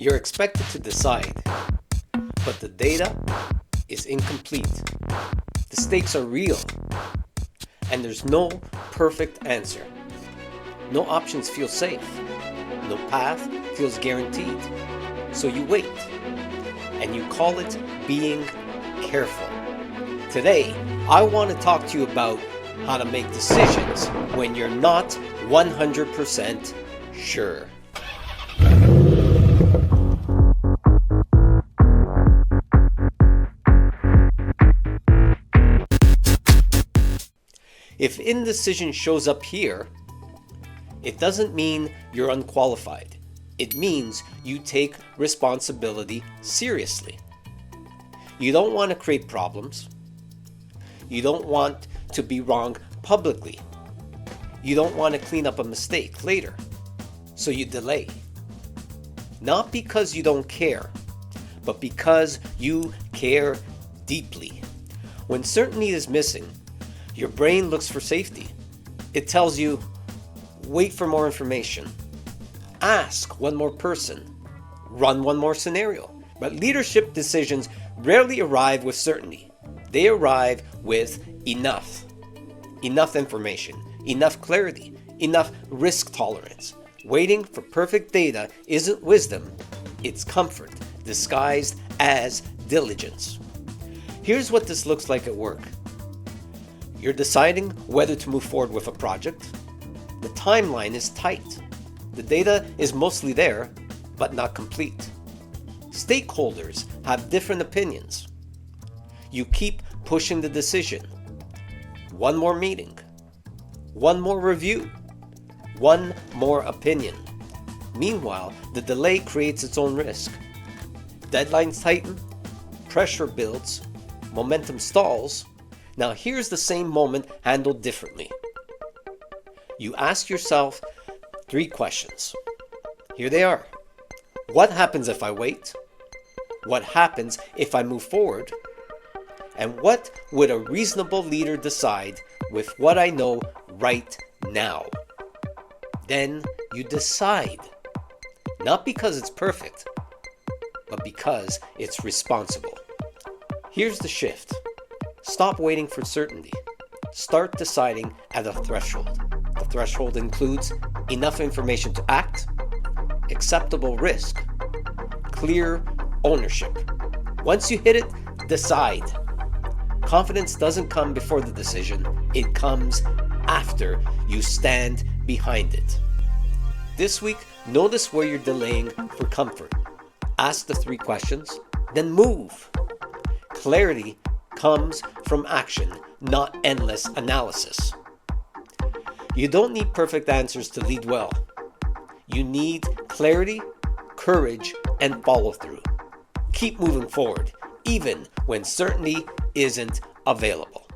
You're expected to decide, but the data is incomplete. The stakes are real, and there's no perfect answer. No options feel safe. No path feels guaranteed. So you wait, and you call it being careful. Today, I want to talk to you about how to make decisions when you're not 100% sure. If indecision shows up here, it doesn't mean you're unqualified. It means you take responsibility seriously. You don't want to create problems. You don't want to be wrong publicly. You don't want to clean up a mistake later. So you delay. Not because you don't care, but because you care deeply. When certainty is missing, your brain looks for safety. It tells you, wait for more information. Ask one more person. Run one more scenario. But leadership decisions rarely arrive with certainty. They arrive with enough. Enough information, enough clarity, enough risk tolerance. Waiting for perfect data isn't wisdom, it's comfort, disguised as diligence. Here's what this looks like at work. You're deciding whether to move forward with a project. The timeline is tight. The data is mostly there, but not complete. Stakeholders have different opinions. You keep pushing the decision. One more meeting. One more review. One more opinion. Meanwhile, the delay creates its own risk. Deadlines tighten. Pressure builds. Momentum stalls. Now here's the same moment handled differently. You ask yourself 3 questions. Here they are. What happens if I wait? What happens if I move forward? And what would a reasonable leader decide with what I know right now? Then you decide. Not because it's perfect, but because it's responsible. Here's the shift. Stop waiting for certainty. Start deciding at a threshold. The threshold includes enough information to act, acceptable risk, clear ownership. Once you hit it, decide. Confidence doesn't come before the decision, it comes after you stand behind it. This week, notice where you're delaying for comfort. Ask the 3 questions, then move. Clarity comes from action, not endless analysis. You don't need perfect answers to lead well. You need clarity, courage, and follow through. Keep moving forward, even when certainty isn't available.